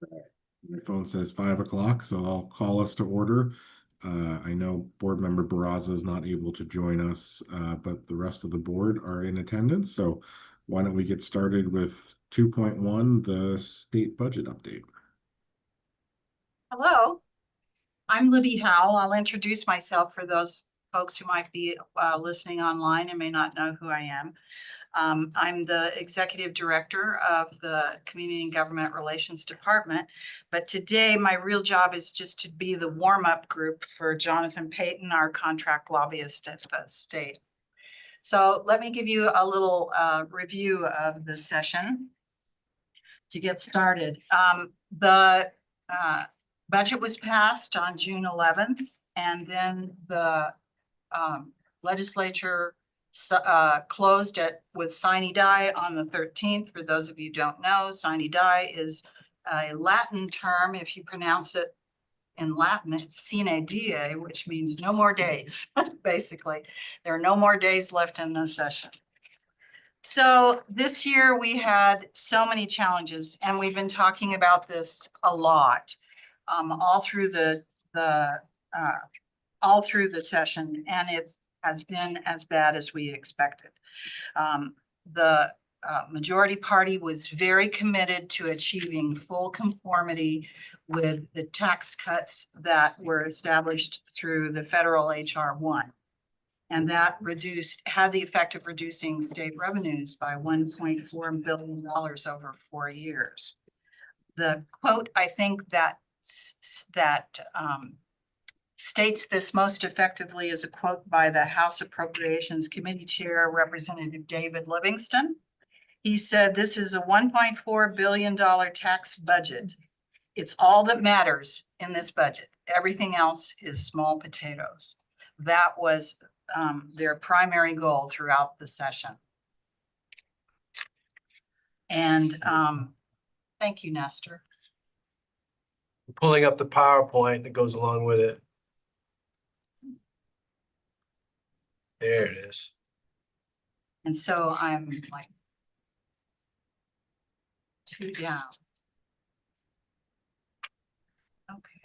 My phone says 5 o'clock, so I'll call us to order. I know Board Member Barraza is not able to join us, but the rest of the board are in attendance. So why don't we get started with 2.1, the state budget update. Hello, I'm Libby Howell. I'll introduce myself for those folks who might be listening online and may not know who I am. I'm the Executive Director of the Community and Government Relations Department, but today my real job is just to be the warm-up group for Jonathan Payton, our contract lobbyist at the state. So let me give you a little review of the session to get started. The budget was passed on June 11th, and then the legislature closed it with sine die on the 13th. For those of you who don't know, sine die is a Latin term. If you pronounce it in Latin, it's sine die, which means no more days, basically. There are no more days left in the session. So this year we had so many challenges, and we've been talking about this a lot all through the session, and it has been as bad as we expected. The majority party was very committed to achieving full conformity with the tax cuts that were established through the federal HR 1. And that had the effect of reducing state revenues by $1.4 billion over 4 years. The quote, I think, that states this most effectively is a quote by the House Appropriations Committee Chair, Representative David Livingston. He said, "This is a $1.4 billion tax budget. It's all that matters in this budget. Everything else is small potatoes." That was their primary goal throughout the session. And thank you, Nestor. Pulling up the PowerPoint that goes along with it. There it is. And so I'm like 2 down. Okay.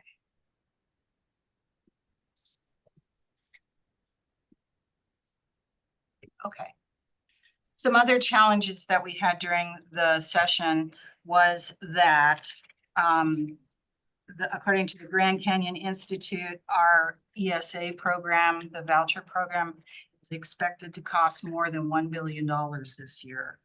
Okay. Some other challenges that we had during the session was that according to the Grand Canyon Institute, our ESA program, the voucher program, is expected to cost more than $1 billion this year.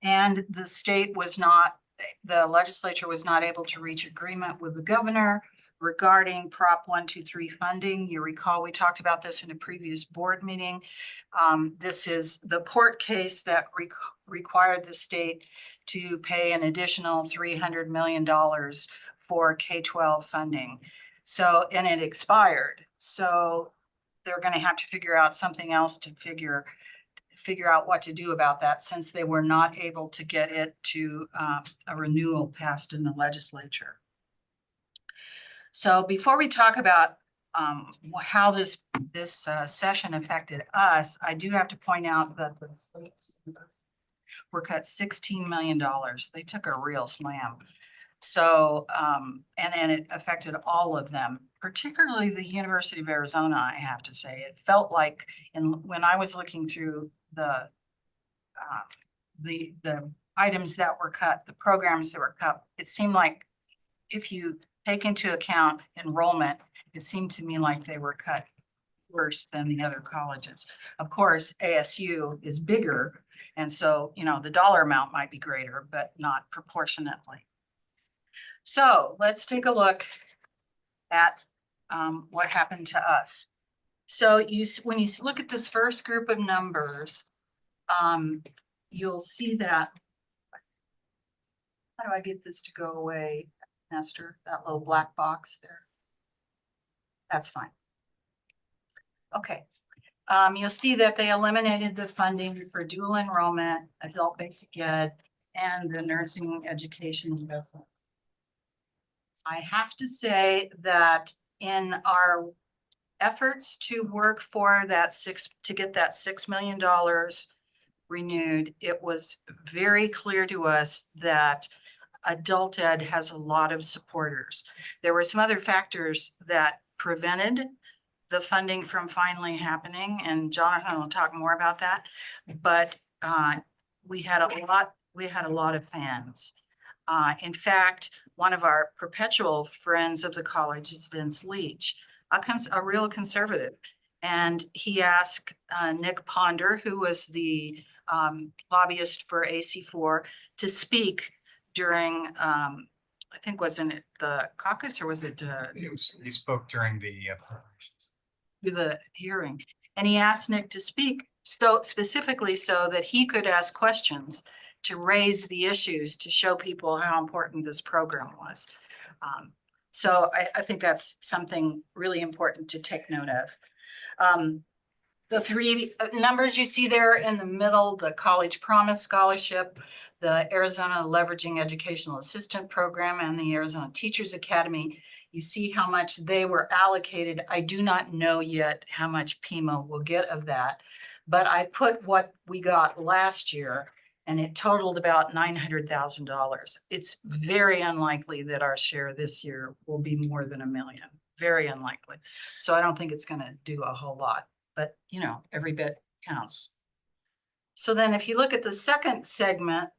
And the legislature was not able to reach agreement with the governor regarding Prop 123 funding. You recall we talked about this in a previous board meeting. This is the court case that required the state to pay an additional $300 million for K-12 funding. So, and it expired. So they're going to have to figure out something else to figure out what to do about that, since they were not able to get it to a renewal passed in the legislature. So before we talk about how this session affected us, I do have to point out that the states were cut $16 million. They took a real slam. So, and it affected all of them, particularly the University of Arizona, I have to say. It felt like when I was looking through the items that were cut, the programs that were cut, it seemed like if you take into account enrollment, it seemed to me like they were cut worse than the other colleges. Of course, ASU is bigger, and so, you know, the dollar amount might be greater, but not proportionately. So let's take a look at what happened to us. So when you look at this first group of numbers, you'll see that, how do I get this to go away, Nestor? That little black box there. That's fine. Okay. You'll see that they eliminated the funding for dual enrollment, adult basic ed, and the nursing education investment. I have to say that in our efforts to work for that to get that $6 million renewed, it was very clear to us that adult ed has a lot of supporters. There were some other factors that prevented the funding from finally happening, and Jonathan will talk more about that. But we had a lot of fans. In fact, one of our perpetual friends of the college is Vince Leach, a real conservative. And he asked Nick Ponder, who was the lobbyist for AC4, to speak during, I think, wasn't it the caucus, or was it? He spoke during the hearing. And he asked Nick to speak so specifically so that he could ask questions to raise the issues, to show people how important this program was. So I think that's something really important to take note of. The three numbers you see there in the middle, the College Promise Scholarship, the Arizona Leveraging Educational Assistant Program, and the Arizona Teachers Academy, you see how much they were allocated. I do not know yet how much Pima will get of that, but I put what we got last year, and it totaled about $900,000. It's very unlikely that our share this year will be more than $1 million. Very unlikely. So I don't think it's going to do a whole lot, but you know, every bit counts. So then if you look at the second segment,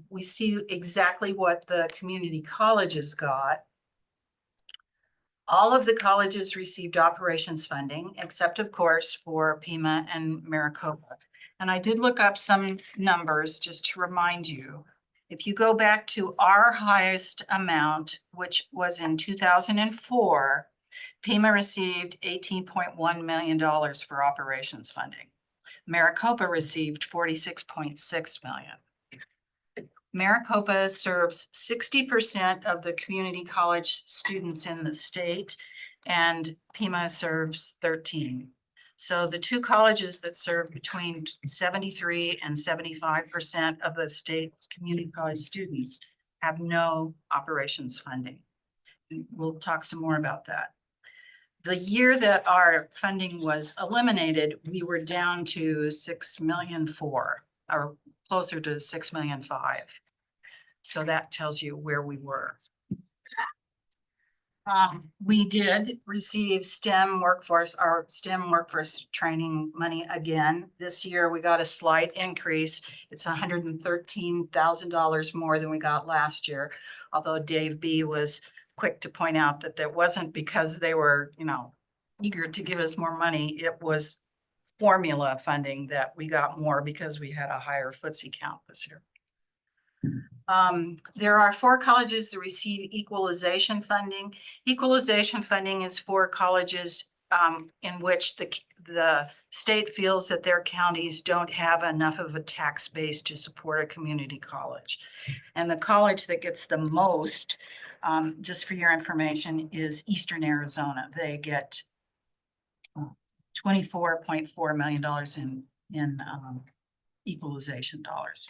we see exactly what the community colleges got. All of the colleges received operations funding, except of course for Pima and Maricopa. And I did look up some numbers just to remind you. If you go back to our highest amount, which was in 2004, Pima received $18.1 million for operations funding. Maricopa received $46.6 million. Maricopa serves 60% of the community college students in the state, and Pima serves 13. So the two colleges that serve between 73 and 75% of the state's community college students have no operations funding. We'll talk some more about that. The year that our funding was eliminated, we were down to 6.4 million, or closer to 6.5 million. So that tells you where we were. We did receive our STEM workforce training money again. This year we got a slight increase. It's $113,000 more than we got last year. Although Dave B was quick to point out that that wasn't because they were, you know, eager to give us more money. It was formula funding that we got more because we had a higher footsie count this year. There are 4 colleges that receive equalization funding. Equalization funding is for colleges in which the state feels that their counties don't have enough of a tax base to support a community college. And the college that gets the most, just for your information, is Eastern Arizona. They get $24.4 million in equalization dollars.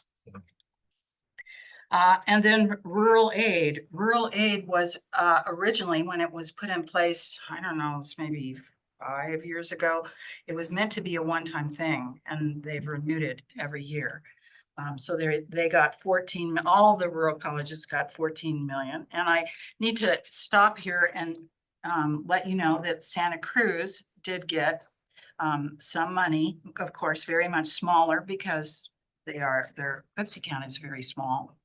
And then rural aid. Rural aid was originally, when it was put in place, I don't know, it was maybe 5 years ago, it was meant to be a one-time thing, and they've renewed it every year. So they got 14, all the rural colleges got 14 million. And I need to stop here and let you know that Santa Cruz did get some money, of course, very much smaller because their footsie count is very small.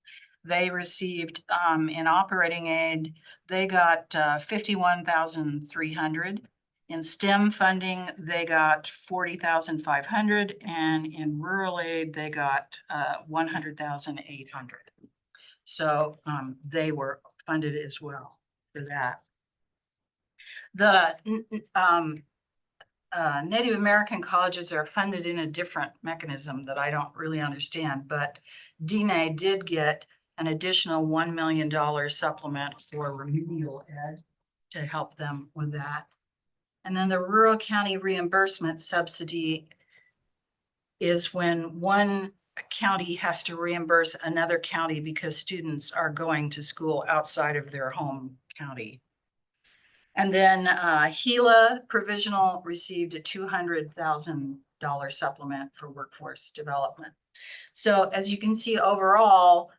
They received in operating aid, they got 51,300. In STEM funding, they got 40,500, and in rural aid, they got 100,800. So they were funded as well for that. The Native American colleges are funded in a different mechanism that I don't really understand, but DNA did get an additional $1 million supplement for remedial ed to help them with that. And then the rural county reimbursement subsidy is when one county has to reimburse another county because students are going to school outside of their home county. And then Gila Provisional received a $200,000 supplement for workforce development. So as you can see, overall,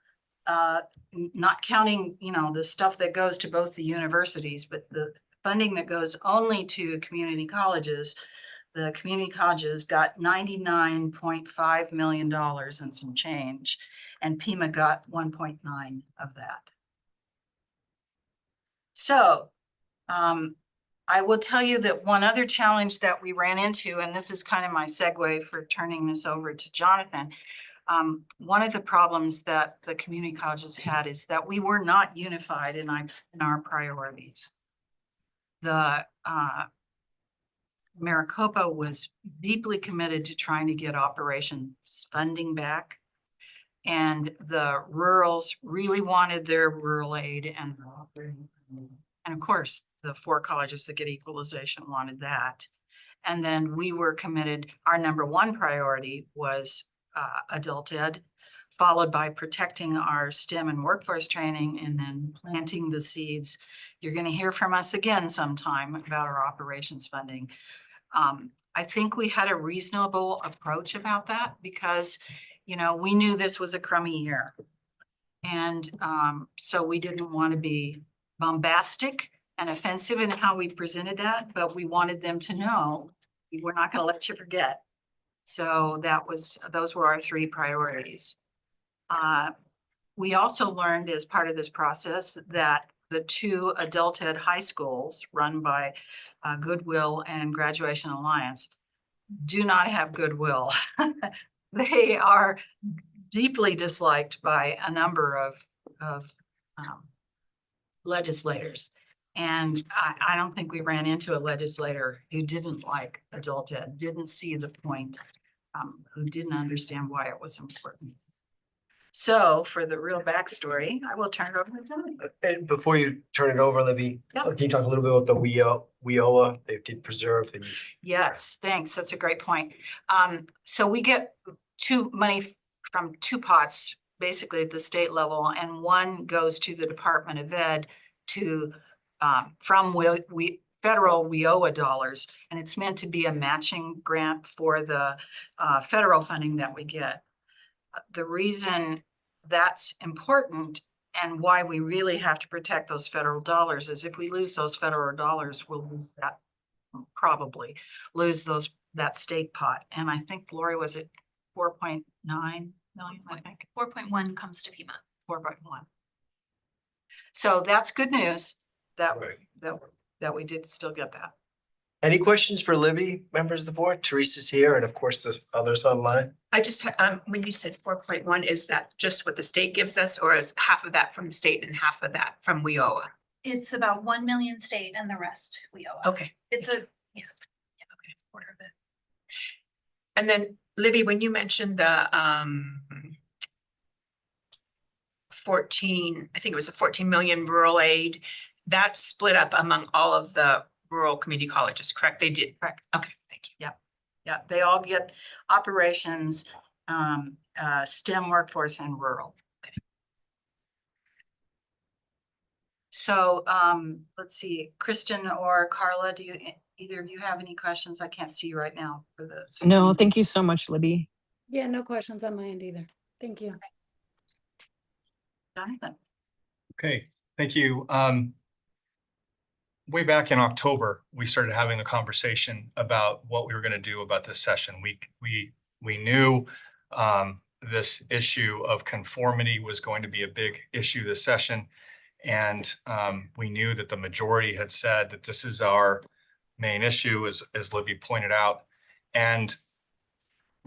not counting, you know, the stuff that goes to both the universities, but the funding that goes only to community colleges, the community colleges got $99.5 million and some change, and Pima got 1.9 of that. So I will tell you that one other challenge that we ran into, and this is kind of my segue for turning this over to Jonathan. One of the problems that the community colleges had is that we were not unified in our priorities. The Maricopa was deeply committed to trying to get operations funding back. And the rurals really wanted their rural aid and of course, the 4 colleges that get equalization wanted that. And then we were committed, our number 1 priority was adult ed, followed by protecting our STEM and workforce training and then planting the seeds. You're going to hear from us again sometime about our operations funding. I think we had a reasonable approach about that because, you know, we knew this was a crummy year. And so we didn't want to be bombastic and offensive in how we presented that, but we wanted them to know we're not going to let you forget. So those were our 3 priorities. We also learned as part of this process that the 2 adult ed high schools run by Goodwill and Graduation Alliance do not have goodwill. They are deeply disliked by a number of legislators. And I don't think we ran into a legislator who didn't like adult ed, didn't see the point, who didn't understand why it was important. So for the real backstory, I will turn it over to Tony. And before you turn it over, Libby, Yep. can you talk a little bit about the WIOA? They did preserve the. Yes, thanks. That's a great point. So we get money from 2 pots, basically at the state level, and one goes to the Department of Ed to from federal WIOA dollars, and it's meant to be a matching grant for the federal funding that we get. The reason that's important and why we really have to protect those federal dollars is if we lose those federal dollars, we'll lose that, probably lose that state pot. And I think, Lori, was it 4.9 million? I think 4.1 comes to Pima. 4.1. So that's good news that Right. that we did still get that. Any questions for Libby, members of the board? Teresa's here, and of course the others online. I just, when you said 4.1, is that just what the state gives us, or is half of that from the state and half of that from WIOA? It's about 1 million state and the rest we owe. Okay. It's okay, it's a quarter of it. And then Libby, when you mentioned the 14, I think it was a 14 million rural aid, that's split up among all of the rural community colleges, correct? They did. Correct. Okay, thank you. Yeah, they all get operations, STEM, workforce, and rural. Okay. So let's see, Kristen or Carla, do either of you have any questions? I can't see you right now for this. No, thank you so much, Libby. Yeah, no questions on my end either. Thank you. Jonathan. Okay, thank you. Way back in October, we started having a conversation about what we were going to do about this session. We knew this issue of conformity was going to be a big issue this session. And we knew that the majority had said that this is our main issue, as Libby pointed out. And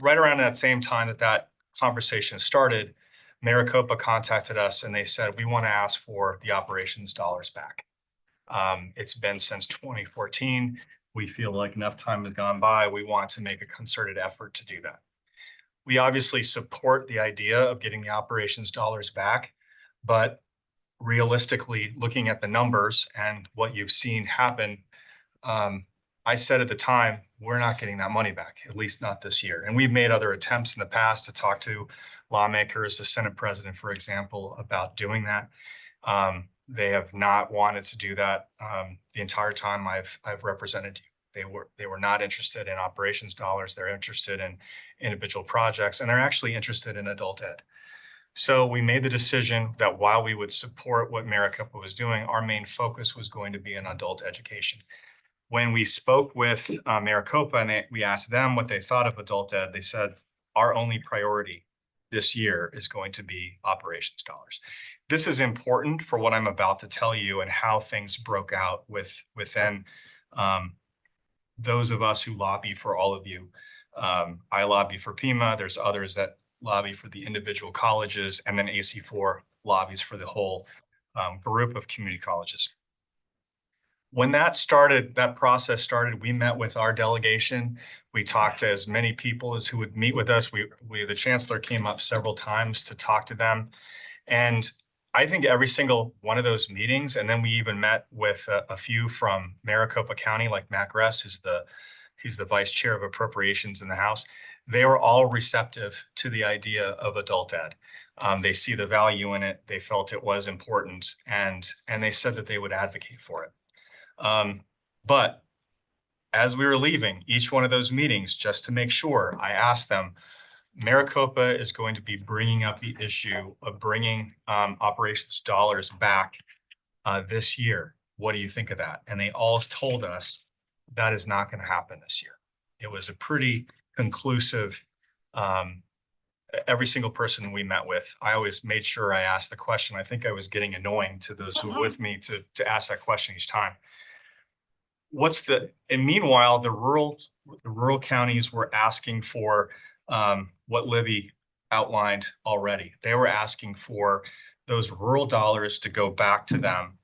right around that same time that conversation started, Maricopa contacted us and they said, we want to ask for the operations dollars back. It's been since 2014. We feel like enough time has gone by. We want to make a concerted effort to do that. We obviously support the idea of getting the operations dollars back, but realistically, looking at the numbers and what you've seen happen, I said at the time, we're not getting that money back, at least not this year. And we've made other attempts in the past to talk to lawmakers, the Senate president, for example, about doing that. They have not wanted to do that the entire time I've represented you. They were not interested in operations dollars. They're interested in individual projects, and they're actually interested in adult ed. So we made the decision that while we would support what Maricopa was doing, our main focus was going to be in adult education. When we spoke with Maricopa and we asked them what they thought of adult ed, they said, our only priority this year is going to be operations dollars. This is important for what I'm about to tell you and how things broke out within those of us who lobby for all of you. I lobby for Pima. There's others that lobby for the individual colleges, and then AC4 lobbies for the whole group of community colleges. When that process started, we met with our delegation. We talked to as many people as who would meet with us. The chancellor came up several times to talk to them. And I think every single one of those meetings, and then we even met with a few from Maricopa County, like Mac Ress, he's the vice chair of appropriations in the House. They were all receptive to the idea of adult ed. They see the value in it. They felt it was important, and they said that they would advocate for it. But as we were leaving each one of those meetings, just to make sure, I asked them, Maricopa is going to be bringing up the issue of bringing operations dollars back this year. What do you think of that? And they all told us that is not going to happen this year. It was a pretty conclusive, every single person we met with, I always made sure I asked the question. I think I was getting annoying to those who were with me to ask that question each time. And meanwhile, the rural counties were asking for what Libby outlined already. They were asking for those rural dollars to go back to them.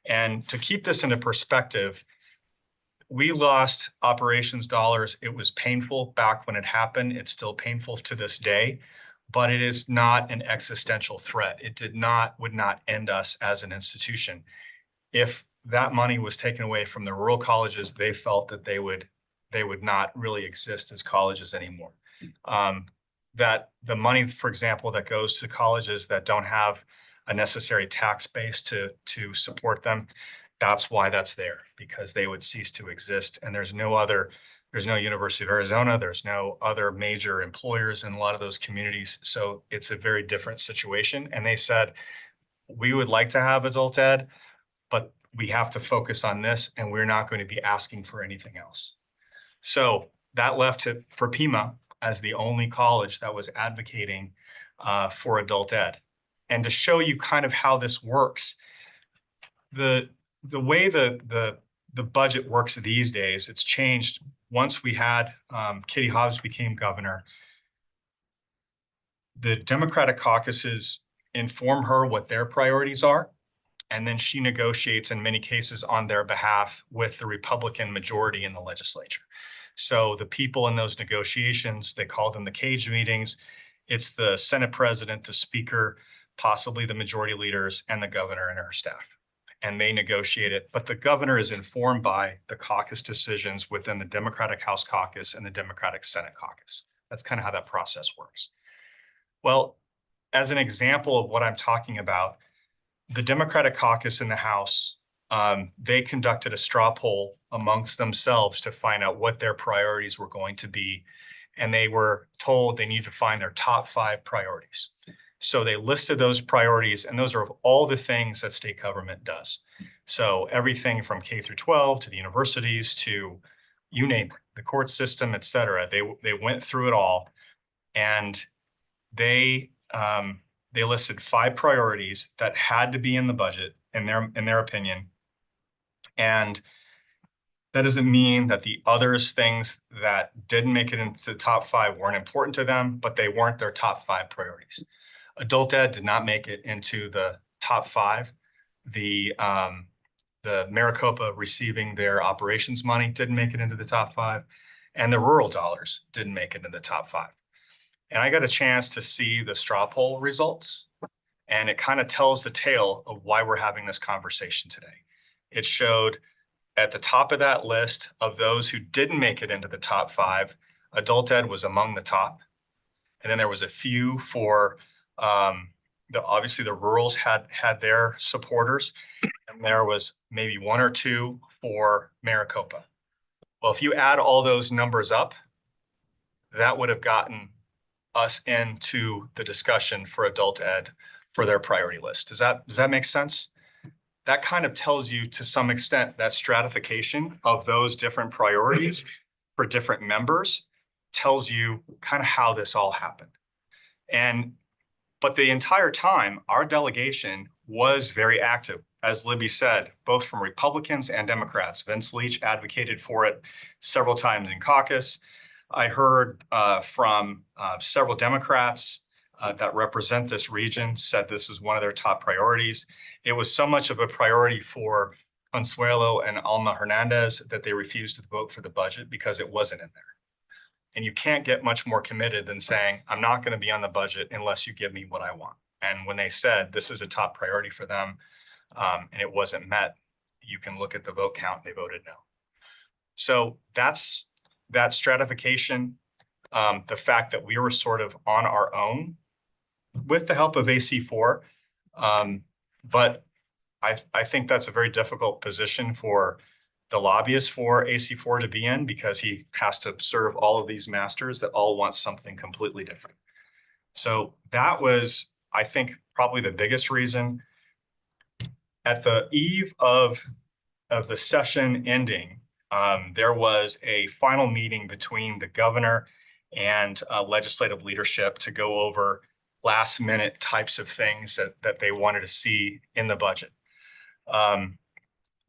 And to keep this into perspective, we lost operations dollars. It was painful back when it happened. It's still painful to this day, but it is not an existential threat. It would not end us as an institution. If that money was taken away from the rural colleges, they felt that they would not really exist as colleges anymore. That the money, for example, that goes to colleges that don't have a necessary tax base to support them, that's why that's there, because they would cease to exist. And there's no University of Arizona, there's no other major employers in a lot of those communities. So it's a very different situation. And they said, we would like to have adult ed, but we have to focus on this, and we're not going to be asking for anything else. So that left it for Pima as the only college that was advocating for adult ed. And to show you kind of how this works, the way the budget works these days, it's changed. Once we had Katie Hobbs became governor, the Democratic caucuses inform her what their priorities are. And then she negotiates in many cases on their behalf with the Republican majority in the legislature. So the people in those negotiations, they call them the cage meetings. It's the Senate president, the speaker, possibly the majority leaders, and the governor and her staff. And they negotiate it. But the governor is informed by the caucus decisions within the Democratic House caucus and the Democratic Senate caucus. That's kind of how that process works. Well, as an example of what I'm talking about, the Democratic caucus in the House, they conducted a straw poll amongst themselves to find out what their priorities were going to be. And they were told they need to find their top 5 priorities. So they listed those priorities, and those are all the things that state government does. So everything from K through 12 to the universities to you name it, the court system, et cetera. They went through it all, and they listed 5 priorities that had to be in the budget in their opinion. And that doesn't mean that the others things that didn't make it into the top 5 weren't important to them, but they weren't their top 5 priorities. Adult ed did not make it into the top 5. The Maricopa receiving their operations money didn't make it into the top 5, and the rural dollars didn't make it into the top 5. And I got a chance to see the straw poll results, and it kind of tells the tale of why we're having this conversation today. It showed at the top of that list of those who didn't make it into the top 5, adult ed was among the top. And then there was a few for, obviously the rurals had their supporters, and there was maybe 1 or 2 for Maricopa. Well, if you add all those numbers up, that would have gotten us into the discussion for adult ed for their priority list. Does that make sense? That kind of tells you to some extent that stratification of those different priorities for different members tells you kind of how this all happened. But the entire time, our delegation was very active, as Libby said, both from Republicans and Democrats. Vince Leach advocated for it several times in caucus. I heard from several Democrats that represent this region said this was one of their top priorities. It was so much of a priority for Consuelo and Alma Hernandez that they refused to vote for the budget because it wasn't in there. And you can't get much more committed than saying, I'm not going to be on the budget unless you give me what I want. And when they said this is a top priority for them and it wasn't met, you can look at the vote count, they voted no. So that's that stratification, the fact that we were sort of on our own with the help of AC4. But I think that's a very difficult position for the lobbyist for AC4 to be in, because he has to serve all of these masters that all want something completely different. So that was, I think, probably the biggest reason. At the eve of the session ending, there was a final meeting between the governor and legislative leadership to go over last minute types of things that they wanted to see in the budget.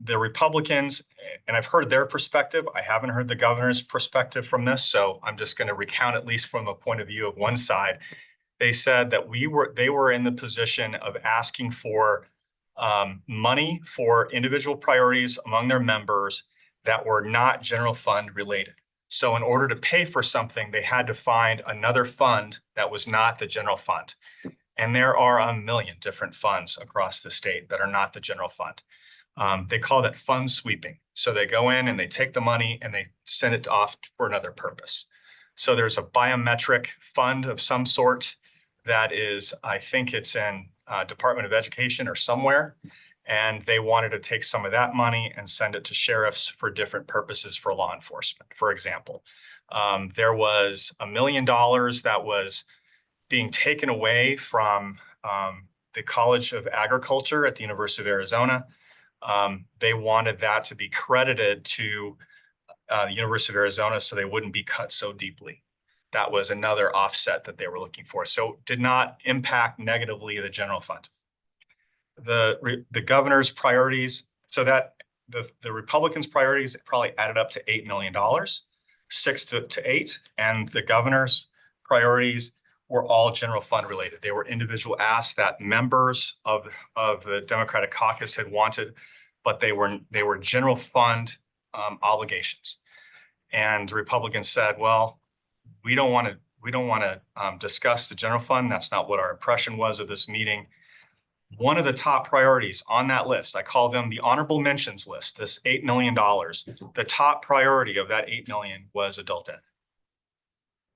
The Republicans, and I've heard their perspective, I haven't heard the governor's perspective from this, so I'm just going to recount at least from a point of view of one side. They said that they were in the position of asking for money for individual priorities among their members that were not general fund related. So in order to pay for something, they had to find another fund that was not the general fund. And there are a million different funds across the state that are not the general fund. They call that fund sweeping. So they go in and they take the money and they send it off for another purpose. So there's a biometric fund of some sort that is, I think it's in Department of Education or somewhere. And they wanted to take some of that money and send it to sheriffs for different purposes for law enforcement. For example, there was $1 million that was being taken away from the College of Agriculture at the University of Arizona. They wanted that to be credited to the University of Arizona so they wouldn't be cut so deeply. That was another offset that they were looking for. So did not impact negatively the general fund. The governor's priorities, so that the Republicans' priorities probably added up to $8 million, 6 to 8, and the governor's priorities were all general fund related. They were individual asks that members of the Democratic caucus had wanted, but they were general fund obligations. And the Republicans said, well, we don't want to discuss the general fund. That's not what our impression was of this meeting. One of the top priorities on that list, I call them the honorable mentions list, this $8 million, the top priority of that 8 million was adult ed.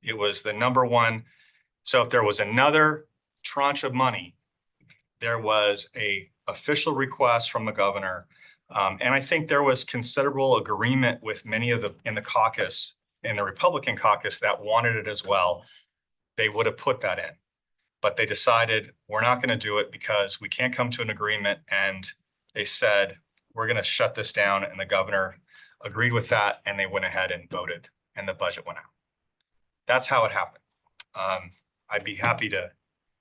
It was the number one. So if there was another tranche of money, there was a official request from the governor. And I think there was considerable agreement with many of in the caucus, in the Republican caucus, that wanted it as well. They would have put that in. But they decided we're not going to do it because we can't come to an agreement. And they said, we're going to shut this down. And the governor agreed with that. And they went ahead and voted and the budget went out. That's how it happened. I'd be happy to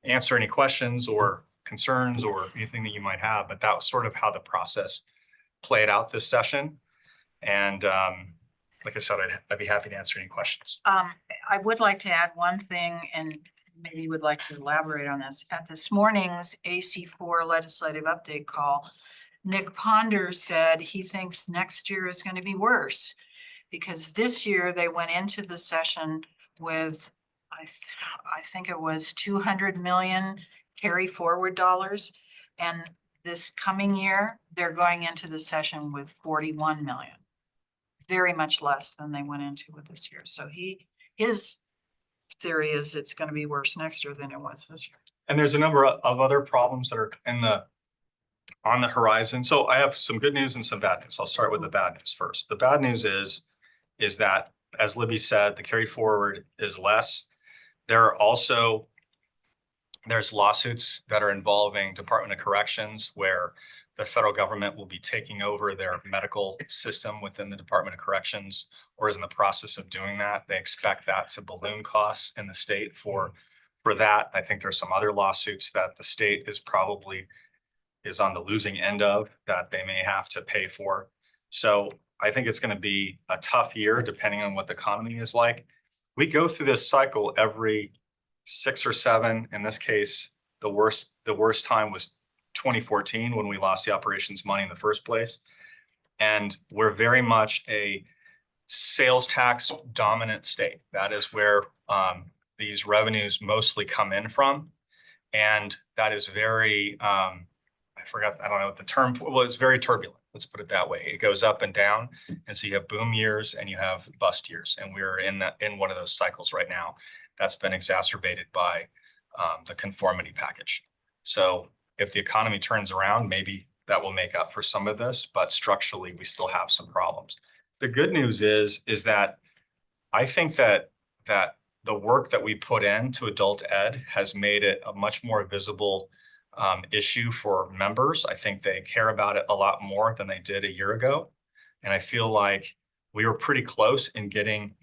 answer any questions or concerns or anything that you might have, but that was sort of how the process played out this session. And like I said, I'd be happy to answer any questions. I would like to add one thing, and maybe you would like to elaborate on this. At this morning's AC4 legislative update call, Nick Ponder said he thinks next year is going to be worse because this year they went into the session with, I think it was 200 million carry forward dollars. And this coming year, they're going into the session with 41 million. Very much less than they went into with this year. So his theory is it's going to be worse next year than it was this year. And there's a number of other problems that are on the horizon. So I have some good news and some bad news. I'll start with the bad news first. The bad news is that, as Libby said, the carry forward is less. There are also, there's lawsuits that are involving Department of Corrections where the federal government will be taking over their medical system within the Department of Corrections, or is in the process of doing that. They expect that to balloon costs in the state for that. I think there's some other lawsuits that the state is on the losing end of that they may have to pay for. So I think it's going to be a tough year depending on what the economy is like. We go through this cycle every 6 or 7. In this case, the worst time was 2014 when we lost the operations money in the first place. And we're very much a sales tax dominant state. That is where these revenues mostly come in from. And that is very, I forgot, I don't know what the term was, very turbulent. Let's put it that way. It goes up and down. And so you have boom years and you have bust years. And we're in one of those cycles right now that's been exacerbated by the conformity package. So if the economy turns around, maybe that will make up for some of this, but structurally we still have some problems. The good news is that I think that the work that we put into adult ed has made it a much more visible issue for members. I think they care about it a lot more than they did a year ago. And I feel like we were pretty close in getting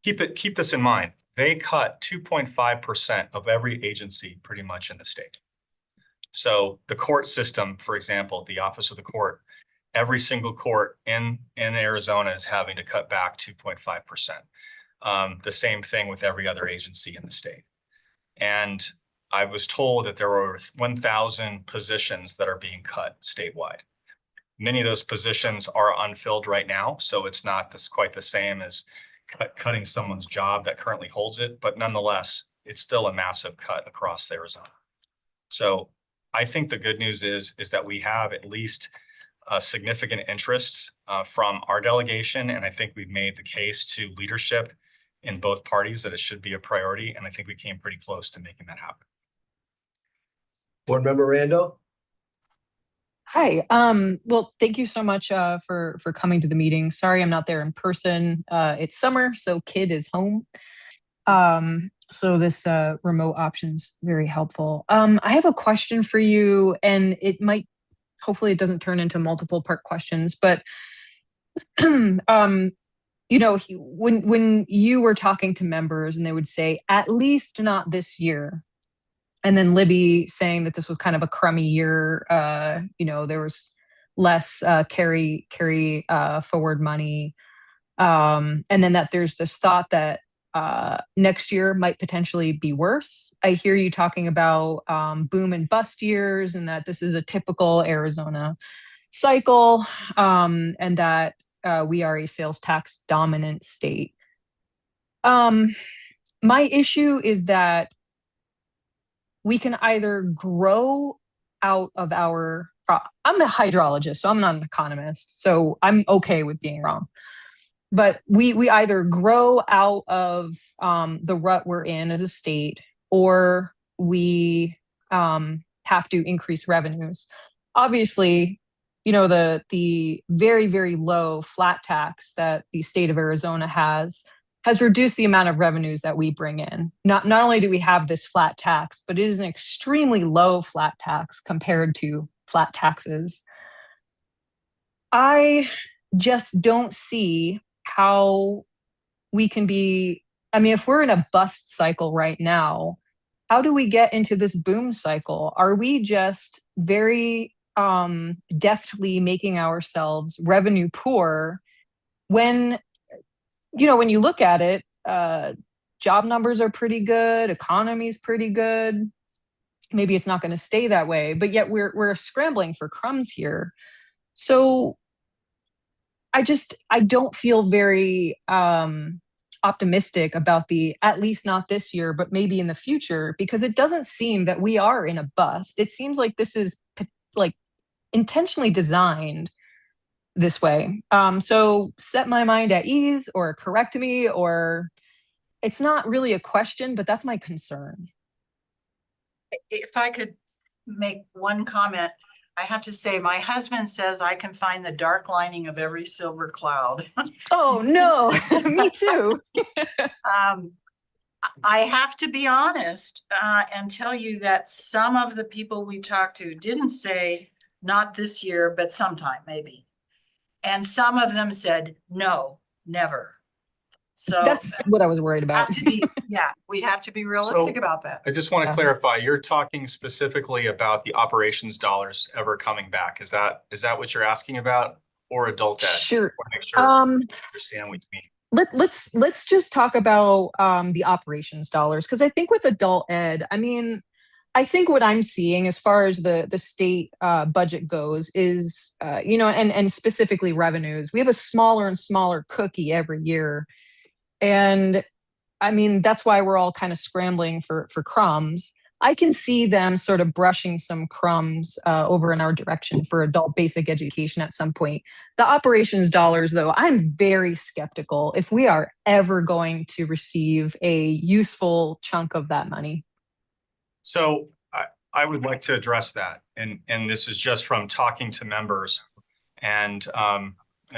keep this in mind. They cut 2.5% of every agency pretty much in the state. So the court system, for example, the Office of the Court, every single court in Arizona is having to cut back 2.5%. The same thing with every other agency in the state. And I was told that there were 1,000 positions that are being cut statewide. Many of those positions are unfilled right now, so it's not quite the same as cutting someone's job that currently holds it, but nonetheless, it's still a massive cut across Arizona. So I think the good news is that we have at least a significant interest from our delegation, and I think we've made the case to leadership in both parties that it should be a priority, and I think we came pretty close to making that happen. Board Member Randall? Hi. Well, thank you so much for coming to the meeting. Sorry I'm not there in person. It's summer, so kid is home. So this remote option's very helpful. I have a question for you, and it might, hopefully it doesn't turn into multiple part questions, but when you were talking to members and they would say, at least not this year, and then Libby saying that this was kind of a crummy year, there was less carry forward money, and then that there's this thought that next year might potentially be worse. I hear you talking about boom and bust years, and that this is a typical Arizona cycle, and that we are a sales tax dominant state. My issue is that we can either grow out of I'm a hydrologist, so I'm not an economist, so I'm okay with being wrong. But we either grow out of the rut we're in as a state, or we have to increase revenues. Obviously, the very, very low flat tax that the state of Arizona has reduced the amount of revenues that we bring in. Not only do we have this flat tax, but it is an extremely low flat tax compared to flat taxes. I just don't see how we can be, if we're in a bust cycle right now, how do we get into this boom cycle? Are we just very deftly making ourselves revenue poor when you look at it, job numbers are pretty good, economy's pretty good. Maybe it's not going to stay that way, but yet we're scrambling for crumbs here. So I don't feel very optimistic about at least not this year, but maybe in the future, because it doesn't seem that we are in a bust. It seems like this is intentionally designed this way. So set my mind at ease, or correct me, or it's not really a question, but that's my concern. If I could make one comment, I have to say, my husband says I can find the dark lining of every silver cloud. Oh, no, me too. I have to be honest, and tell you that some of the people we talked to didn't say, not this year, but sometime, maybe. And some of them said, no, never. So That's what I was worried about. have to be, yeah, we have to be realistic So- about that. I just want to Yeah. clarify, you're talking specifically about the operations dollars ever coming back. Is that what you're asking about, or adult ed? Sure. I want to make sure I Um, understand what you mean. let's just talk about the operations dollars, because I think with adult ed, I mean, I think what I'm seeing as far as the state budget goes is you know, and specifically revenues, we have a smaller and smaller cookie every year. And I mean, that's why we're all kind of scrambling for crumbs. I can see them sort of brushing some crumbs over in our direction for adult basic education at some point. The operations dollars, though, I'm very skeptical if we are ever going to receive a useful chunk of that money. So I would like to address that, and this is just from talking to members. And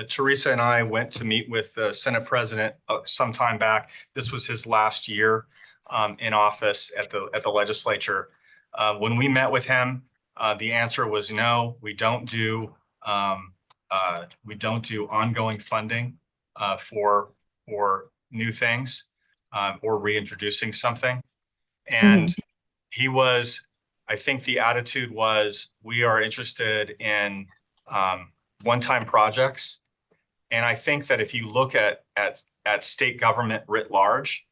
Teresa and I went to meet with the Senate President some time back. This was his last year in office at the legislature. When we met with him, the answer was no. We don't do ongoing funding for new things or reintroducing something. And he was, I think the attitude was, we are interested in one-time projects. And I think that if you look at state government writ large,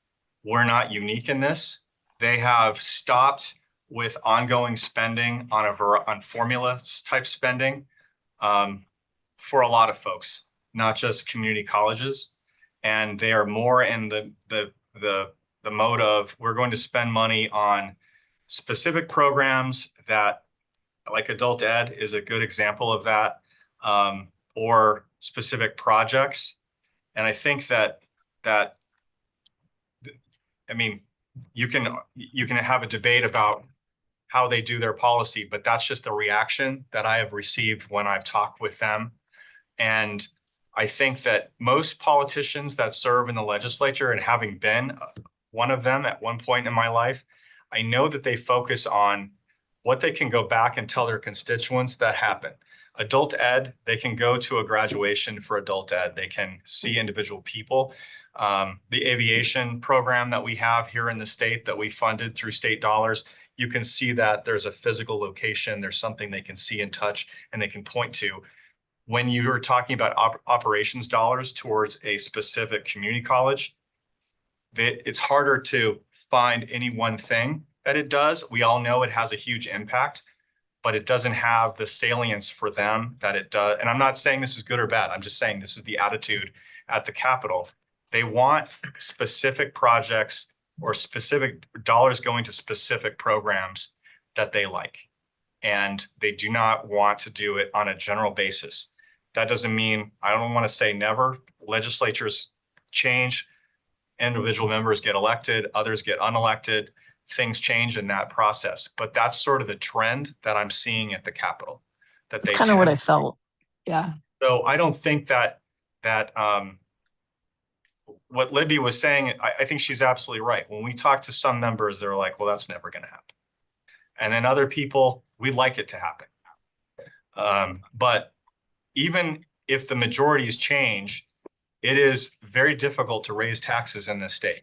we're not unique in this. They have stopped with ongoing spending on formula type spending for a lot of folks, not just community colleges. And they are more in the mode of, we're going to spend money on specific programs that, like adult ed is a good example of that, or specific projects. And I think that I mean, you can have a debate about how they do their policy, but that's just the reaction that I have received when I've talked with them. And I think that most politicians that serve in the legislature, and having been one of them at one point in my life, I know that they focus on what they can go back and tell their constituents that happen. Adult ed, they can go to a graduation for adult ed. They can see individual people. The aviation program that we have here in the state that we funded through state dollars, you can see that there's a physical location, there's something they can see and touch and they can point to. When you're talking about operations dollars towards a specific community college, it's harder to find any one thing that it does. We all know it has a huge impact, but it doesn't have the salience for them that it does. And I'm not saying this is good or bad. I'm just saying this is the attitude at the Capitol. They want specific projects or specific dollars going to specific programs that they like. And they do not want to do it on a general basis. That doesn't mean, I don't want to say never. Legislatures change, individual members get elected, others get unelected. Things change in that process, but that's sort of the trend that I'm seeing at the Capitol. That That's kind of what I felt. Yeah. So I don't think that what Libby was saying, I think she's absolutely right. When we talk to some members, they're like, well, that's never going to happen. And then other people, we'd like it to happen. But even if the majorities change, it is very difficult to raise taxes in this state.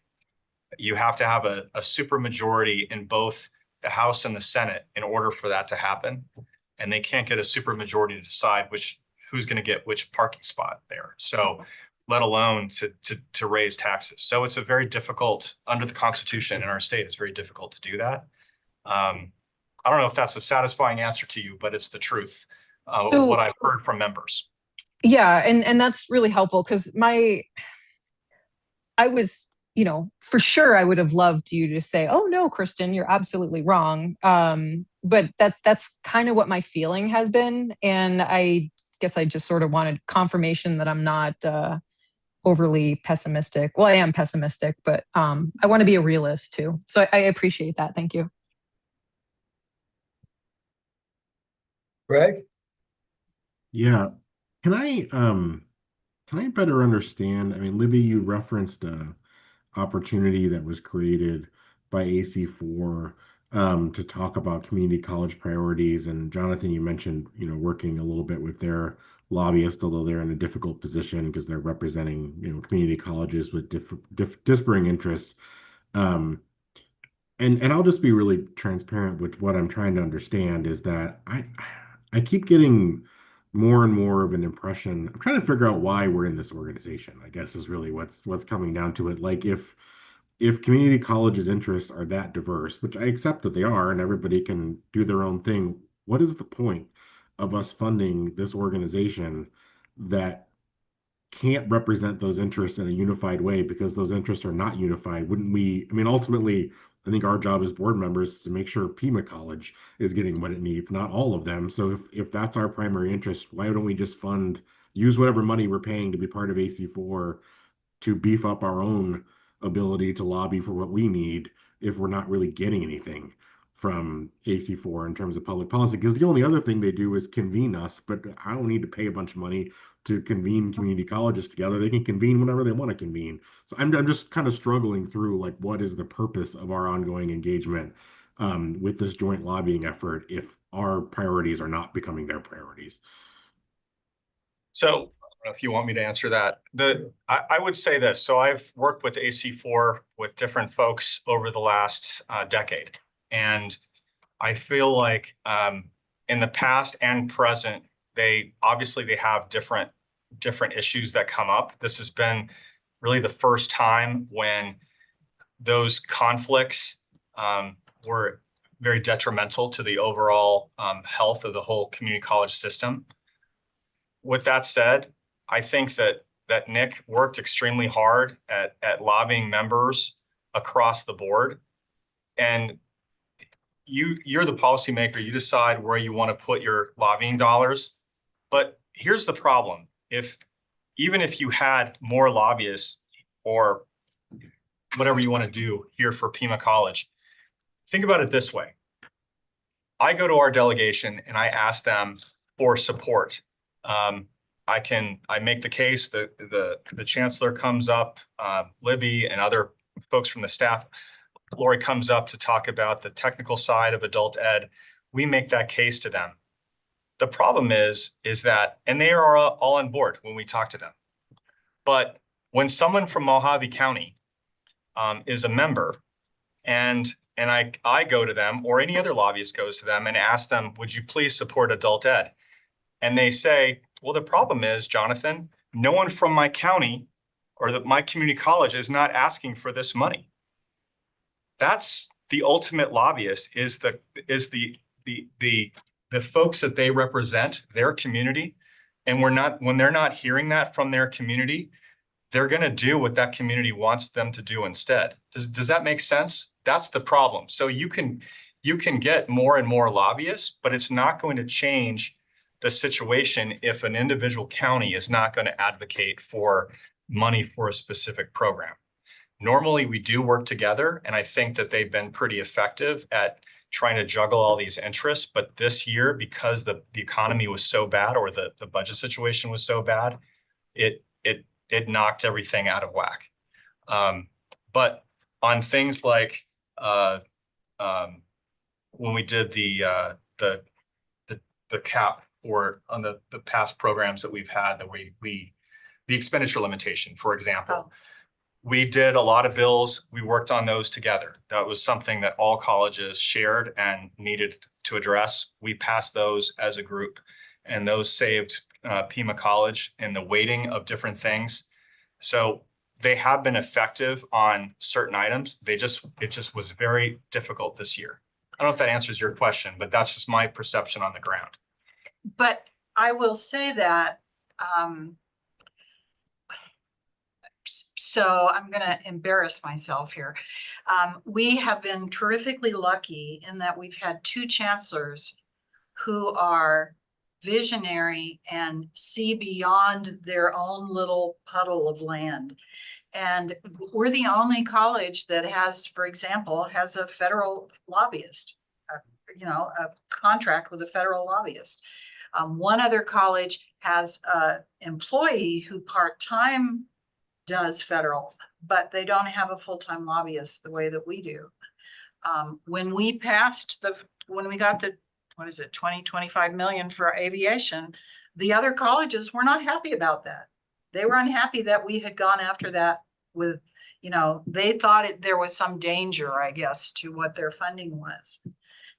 You have to have a super majority in both the House and the Senate in order for that to happen. And they can't get a super majority to decide who's going to get which parking spot there. So let alone to raise taxes. So it's a very difficult, under the Constitution in our state, it's very difficult to do that. I don't know if that's a satisfying answer to you, but it's the truth of what I've heard from members. Yeah, and that's really helpful because I was, you know, for sure I would have loved you to say, oh no, Kristen, you're absolutely wrong. But that's kind of what my feeling has been. And I guess I just sort of wanted confirmation that I'm not overly pessimistic. Well, I am pessimistic, but I want to be a realist too. So I appreciate that. Thank you. Greg? Yeah. Can I better understand? I mean, Libby, you referenced opportunity that was created by AC4 to talk about community college priorities. And Jonathan, you mentioned, working a little bit with their lobbyist, although they're in a difficult position because they're representing, community colleges with differing interests. And I'll just be really transparent with what I'm trying to understand is that I keep getting more and more of an impression. I'm trying to figure out why we're in this organization, I guess is really what's coming down to it. Like if community colleges' interests are that diverse, which I accept that they are, and everybody can do their own thing, what is the point of us funding this organization that can't represent those interests in a unified way because those interests are not unified? Wouldn't we? I mean, ultimately, I think our job as board members is to make sure Pima College is getting what it needs, not all of them. So if that's our primary interest, why don't we just use whatever money we're paying to be part of AC4 to beef up our own ability to lobby for what we need if we're not really getting anything from AC4 in terms of public policy? Because the only other thing they do is convene us, but I don't need to pay a bunch of money to convene community colleges together. They can convene whenever they want to convene. So I'm just kind of struggling through like what is the purpose of our ongoing engagement with this joint lobbying effort if our priorities are not becoming their priorities. So I don't know if you want me to answer that. I would say this. So I've worked with AC4 with different folks over the last decade. And I feel like in the past and present, they have different issues that come up. This has been really the first time when those conflicts were very detrimental to the overall health of the whole community college system. With that said, I think that Nick worked extremely hard at lobbying members across the board. And you're the policymaker. You decide where you want to put your lobbying dollars. But here's the problem. Even if you had more lobbyists or whatever you want to do here for Pima College, think about it this way. I go to our delegation and I ask them for support. I make the case that the chancellor comes up, Libby and other folks from the staff, Lori comes up to talk about the technical side of adult ed. We make that case to them. The problem is that, and they are all on board when we talk to them. But when someone from Mojave County is a member and I go to them or any other lobbyist goes to them and ask them, would you please support adult ed? And they say, well, the problem is, Jonathan, no one from my county or my community college is not asking for this money. That's the ultimate lobbyist is the folks that they represent, their community. And when they're not hearing that from their community, they're going to do what that community wants them to do instead. Does that make sense? That's the problem. So you can get more and more lobbyists, but it's not going to change the situation if an individual county is not going to advocate for money for a specific program. Normally, we do work together, and I think that they've been pretty effective at trying to juggle all these interests. But this year, because the economy was so bad or the budget situation was so bad, it knocked everything out of whack. But on things like when we did the cap or on the past programs that we've had, that the expenditure limitation, for example, we did a lot of bills. We worked on those together. That was something that all colleges shared and needed to address. We passed those as a group, and those saved Pima College in the weighting of different things. So they have been effective on certain items. It just was very difficult this year. I don't know if that answers your question, but that's just my perception on the ground. But I will say that, so I'm going to embarrass myself here. We have been terrifically lucky in that we've had two chancellors who are visionary and see beyond their own little puddle of land. And we're the only college that has, for example, has a federal lobbyist, a contract with a federal lobbyist. One other college has an employee who part-time does federal but they don't have a full-time lobbyist the way that we do. When we passed when we got the, 25 million for aviation, the other colleges were not happy about that. They were unhappy that we had gone after that with, they thought there was some danger, I guess, to what their funding was.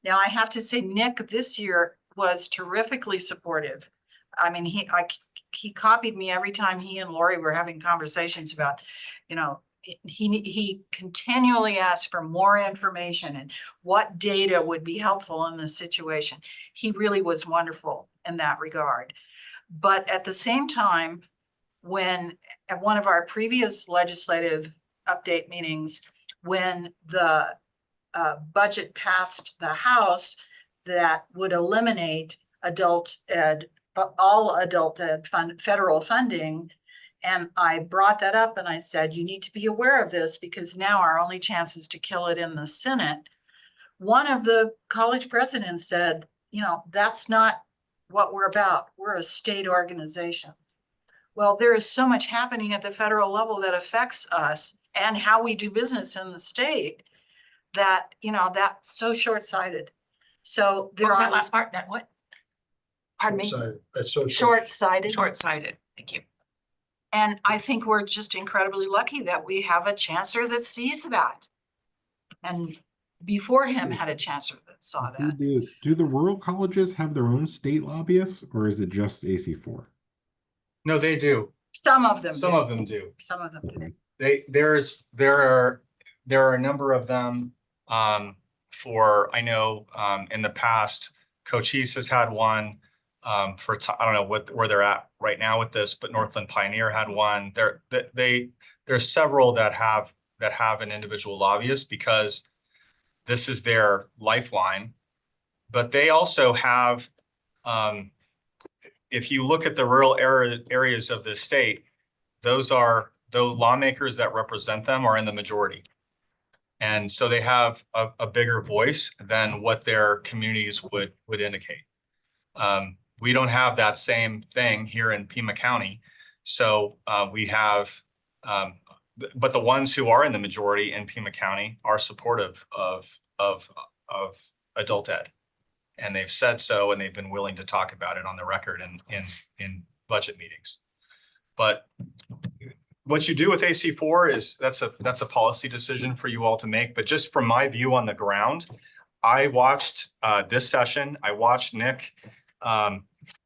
Now, I have to say, Nick this year was terrifically supportive. I mean, he copied me every time he and Lori were having conversations about, he continually asked for more information and what data would be helpful in this situation. He really was wonderful in that regard. But at the same time, when at one of our previous legislative update meetings, when the budget passed the House that would eliminate adult ed, all adult ed federal funding. And I brought that up and I said, you need to be aware of this because now our only chance is to kill it in the Senate. One of the college presidents said, that's not what we're about. We're a state organization. Well, there is so much happening at the federal level that affects us and how we do business in the state that, that's so short-sighted. So What there was that are, last part? That what? pardon me, That's so short-sighted. Short-sighted. Thank you. And I think we're just incredibly lucky that we have a chancellor that sees that. And before him had a chancellor that saw that. Do the rural colleges have their own state lobbyists, or is it just AC4? No, they do. Some of them Some do. of them do. Some of them do. There are a number of them. I know in the past, Cochise has had one. I don't know where they're at right now with this, but Northland Pioneer had one. There's several that have an individual lobbyist because this is their lifeline. But they also have, if you look at the rural areas of the state, those lawmakers that represent them are in the majority. And so they have a bigger voice than what their communities would indicate. We don't have that same thing here in Pima County. So we have, but the ones who are in the majority in Pima County are supportive of adult ed. And they've said so, and they've been willing to talk about it on the record in budget meetings. But what you do with AC4 is that's a policy decision for you all to make. But just from my view on the ground, I watched this session. I watched Nick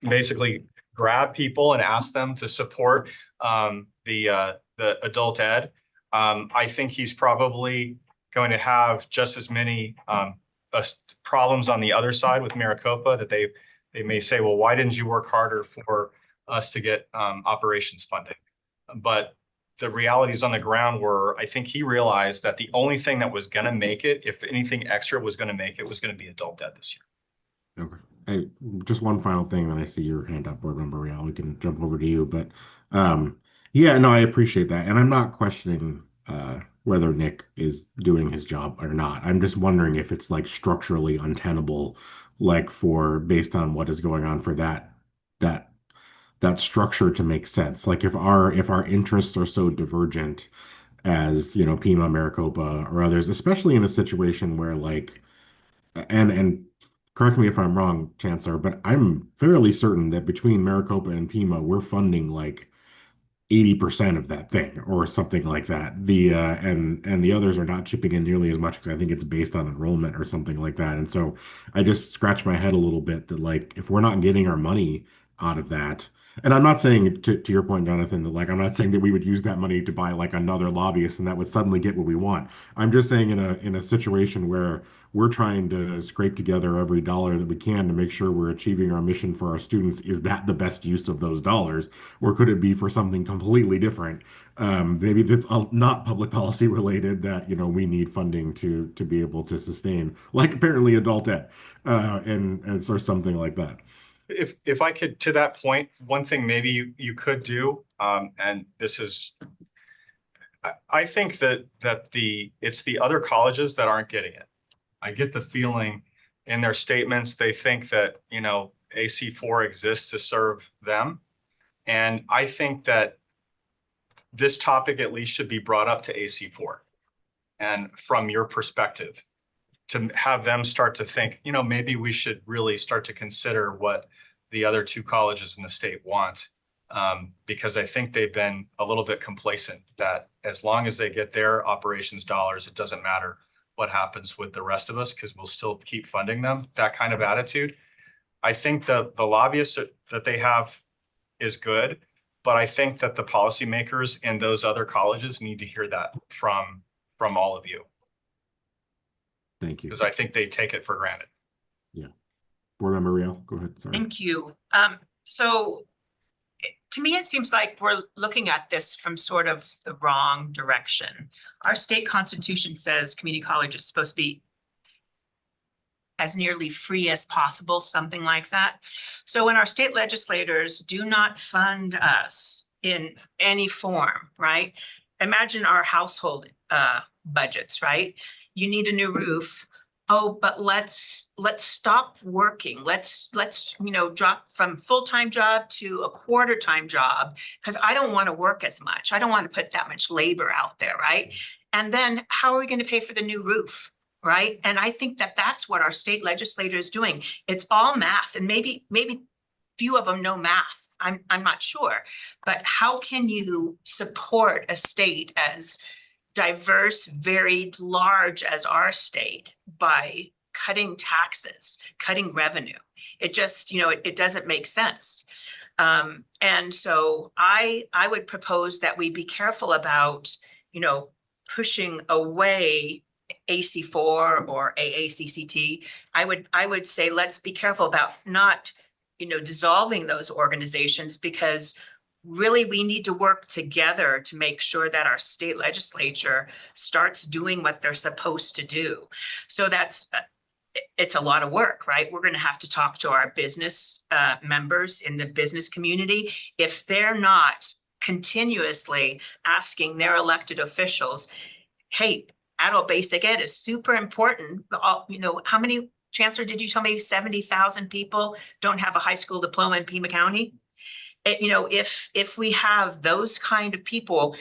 basically grab people and ask them to support the adult ed. I think he's probably going to have just as many problems on the other side with Maricopa that they may say, well, why didn't you work harder for us to get operations funding? But the realities on the ground were, I think he realized that the only thing that was going to make it, if anything extra was going to make it, was going to be adult ed this year. Okay. Hey, just one final thing, then I see your hand up, Board Member Real. We can jump over to you, but yeah, no, I appreciate that, and I'm not questioning whether Nick is doing his job or not. I'm just wondering if it's like structurally untenable, like based on what is going on for that structure to make sense. Like if our interests are so divergent as, Pima, Maricopa, or others, especially in a situation where and correct me if I'm wrong, Chancellor, but I'm fairly certain that between Maricopa and Pima, we're funding like 80% of that thing or something like that. And the others are not chipping in nearly as much because I think it's based on enrollment or something like that. And so I just scratch my head a little bit that if we're not getting our money out of that, and I'm not saying to your point, Jonathan, that I'm not saying that we would use that money to buy another lobbyist and that would suddenly get what we want. I'm just saying in a situation where we're trying to scrape together every dollar that we can to make sure we're achieving our mission for our students, is that the best use of those dollars? Or could it be for something completely different? Maybe that's not public policy related that, we need funding to be able to sustain, like apparently adult ed, and sort of something like that. If I could, to that point, one thing maybe you could do, and this is, I think that it's the other colleges that aren't getting it. I get the feeling in their statements, they think that, AC4 exists to serve them. And I think that this topic at least should be brought up to AC4. And from your perspective, to have them start to think, you know, maybe we should really start to consider what the other two colleges in the state want. Because I think they've been a little bit complacent that as long as they get their operations dollars, it doesn't matter what happens with the rest of us because we'll still keep funding them, that kind of attitude. I think the lobbyists that they have is good, but I think that the policymakers in those other colleges need to hear that from all of you, Thank you. because I think they take it for granted. Board Member Riel, go ahead. Sorry. Thank you. So to me, it seems like we're looking at this from sort of the wrong direction. Our state constitution says community college is supposed to be as nearly free as possible, something like that. So when our state legislators do not fund us in any form, right? Imagine our household budgets, right? You need a new roof. Oh, but let's stop working. Let's drop from full-time job to a quarter-time job because I don't want to work as much. I don't want to put that much labor out there, right? And then how are we going to pay for the new roof? Right. And I think that that's what our state legislator is doing. It's all math, and maybe few of them know math. I'm not sure. But how can you support a state as diverse, varied, large as our state by cutting taxes, cutting revenue? It just, it doesn't make sense. And so I would propose that we be careful about, pushing away AC4 or AACCT. I would say let's be careful about not, dissolving those organizations, because really we need to work together to make sure that our state legislature starts doing what they're supposed to do. So it's a lot of work, right? We're going to have to talk to our business members in the business community. If they're not continuously asking their elected officials, hey, adult basic ed is super important. How many, Chancellor, did you tell me 70,000 people don't have a high school diploma in Pima County? If we have those kind of people,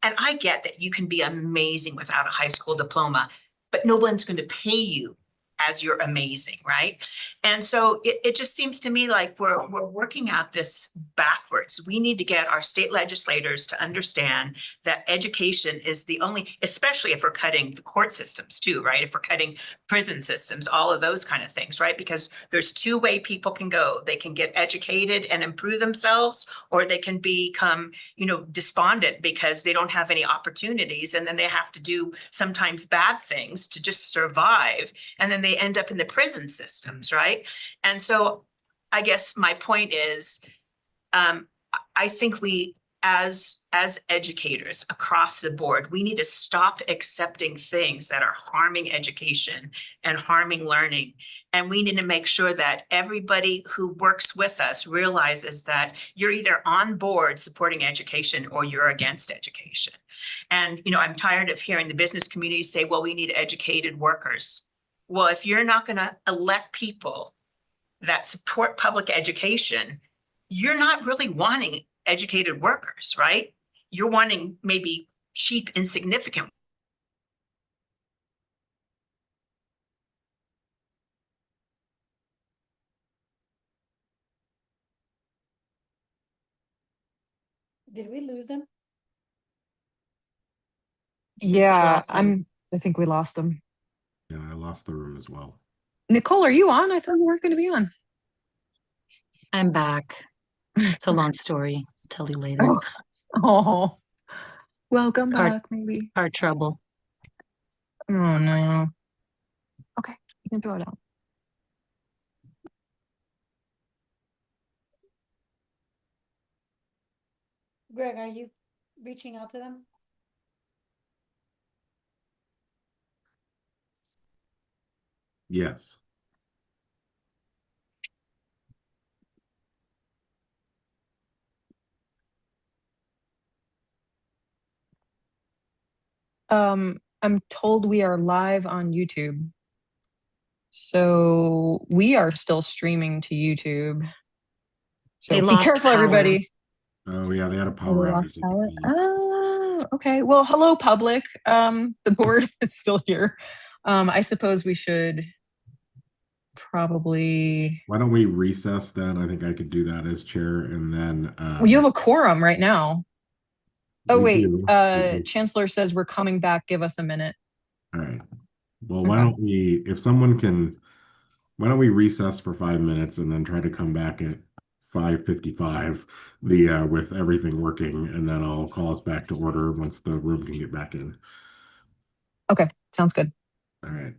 and I get that you can be amazing without a high school diploma, but no one's going to pay you as you're amazing, right? And so it just seems to me like we're working at this backwards. We need to get our state legislators to understand that education is the only, especially if we're cutting the court systems too, right? If we're cutting prison systems, all of those kind of things, right? Because there's two ways people can go. They can get educated and improve themselves, or they can become, despondent because they don't have any opportunities. And then they have to do sometimes bad things to just survive. And then they end up in the prison systems, right? And so I guess my point is, I think we, as educators across the board, we need to stop accepting things that are harming education and harming learning. And we need to make sure that everybody who works with us realizes that you're either on board supporting education or you're against education. And, I'm tired of hearing the business community say, well, we need educated workers. Well, if you're not going to elect people that support public education, you're not really wanting educated workers, right? You're wanting maybe cheap, insignificant. Did we lose them? Yeah, lost them. I think we lost them. Yeah, I lost the room as well. Nicole, are you on? I thought you weren't going to be on. I'm back. It's a long story. I'll tell you later. Oh, welcome Hard- back, maybe. Car trouble. Oh no. Okay, you can throw it out. Greg, are you reaching out to them? Yes. I'm told we are live on YouTube. So we are still streaming to YouTube. So They be lost careful, power. everybody. Oh, yeah, they had a Oh, power we lost outage. at the power. beginning. Oh, okay. Well, hello, public. The board is still here. I suppose we should probably. Why don't we recess then? I think I could do that as chair, and then Well, you have a quorum right now. Oh, we wait. do. We just- Chancellor says we're coming back. Give us a minute. All right. Well, why Okay. don't we, if someone can, why don't we recess for 5 minutes and then try to come back at 5:55, with everything working, and then I'll call us back to order once the room can get back in. Okay. Sounds good. All right.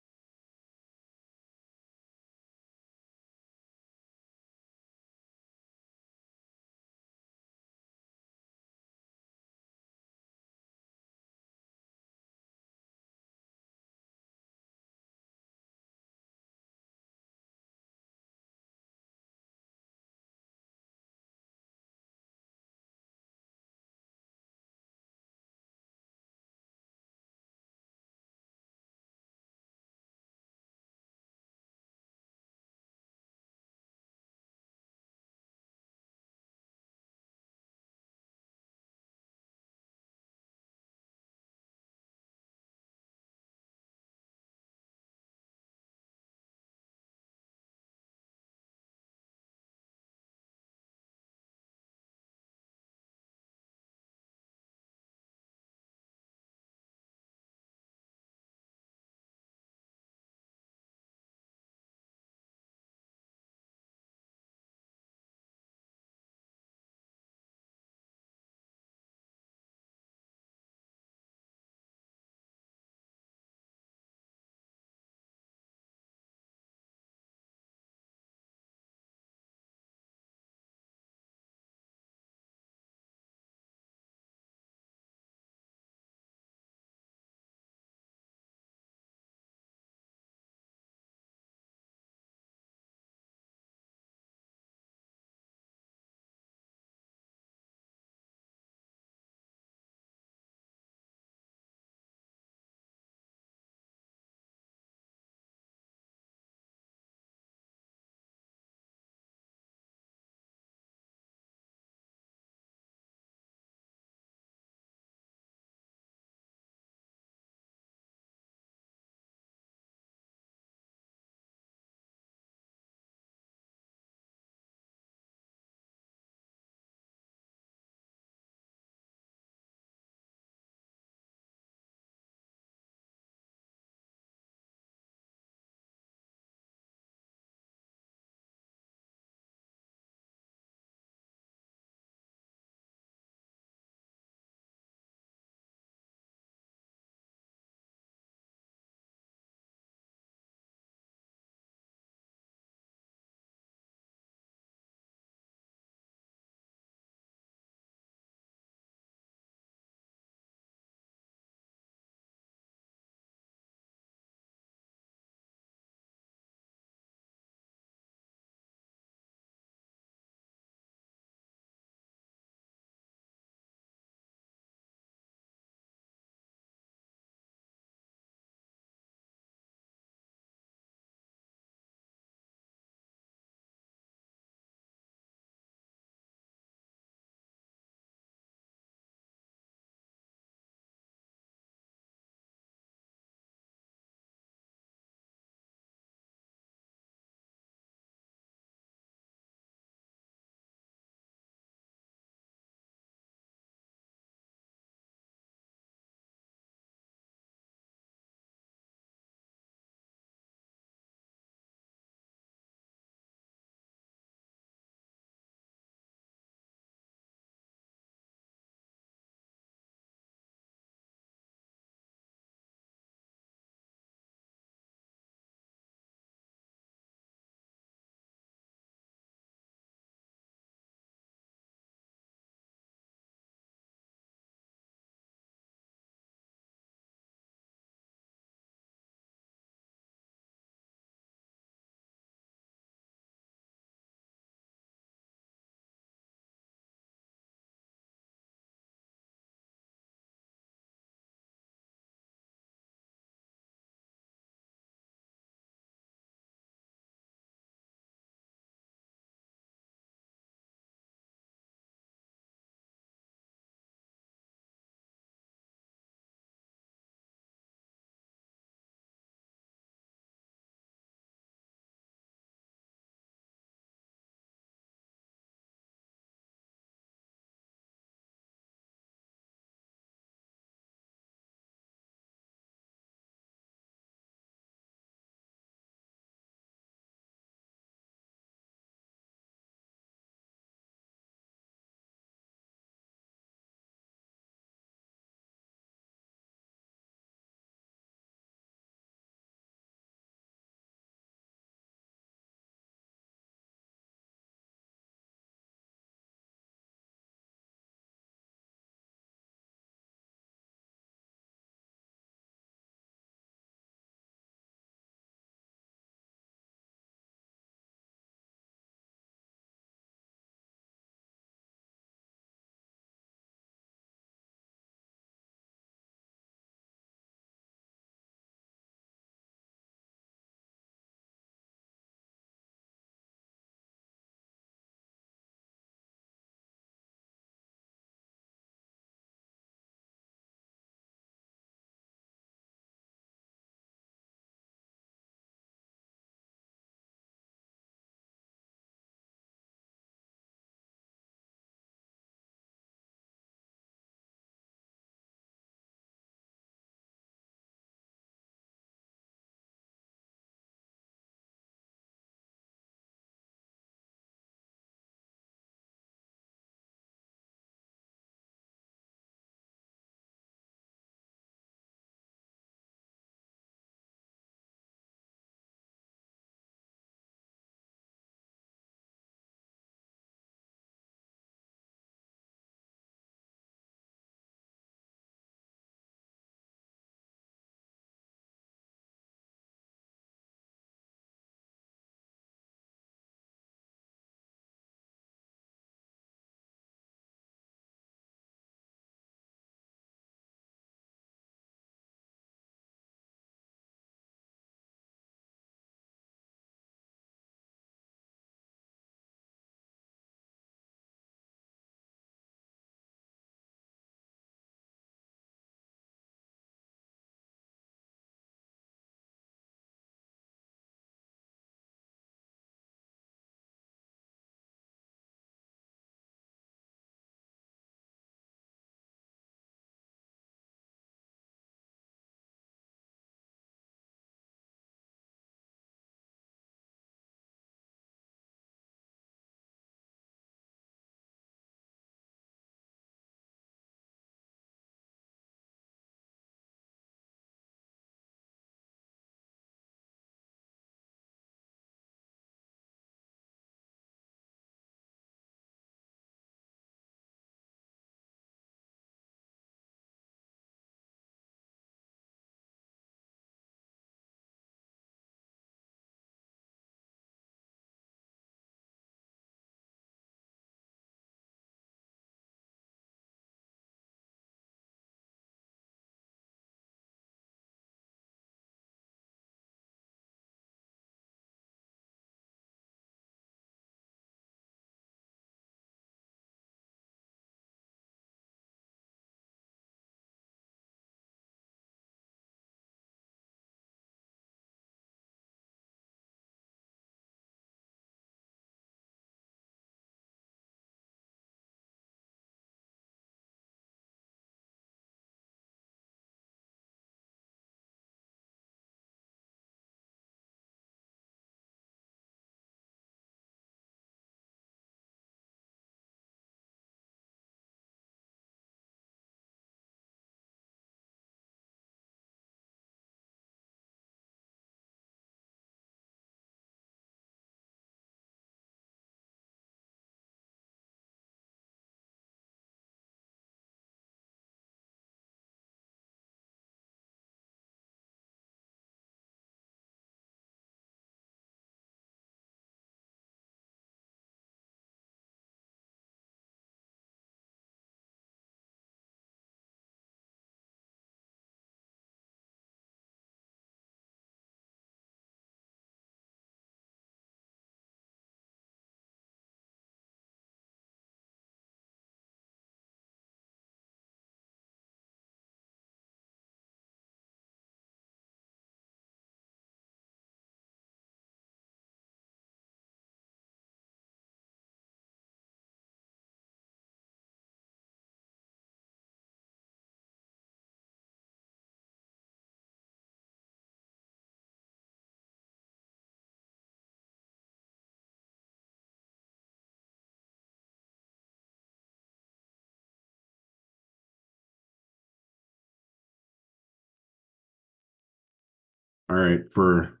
All right, for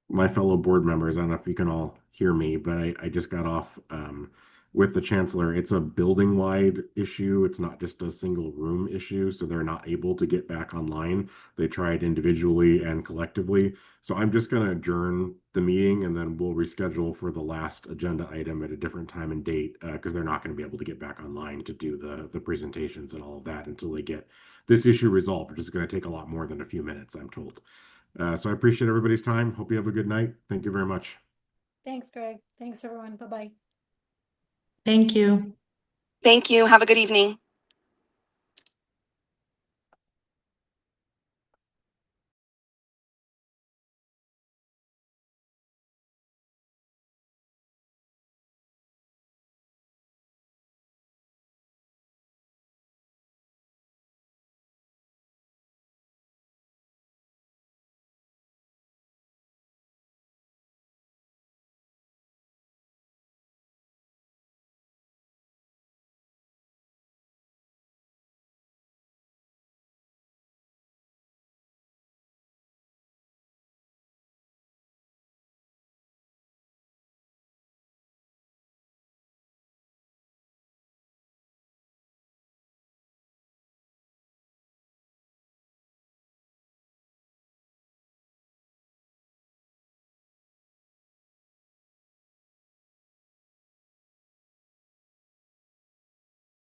my fellow board members, I don't know if you can all hear me, but I just got off with the chancellor. It's a building-wide issue. It's not just a single room issue, so they're not able to get back online. They tried individually and collectively. So I'm just going to adjourn the meeting and then we'll reschedule for the last agenda item at a different time and date because they're not going to be able to get back online to do the presentations and all of that until they get this issue resolved, which is going to take a lot more than a few minutes, I'm told. So I appreciate everybody's time. Hope you have a good night. Thank you very much. Thanks, Greg. Thanks, everyone. Bye-bye. Thank you. Thank you. Have a good evening.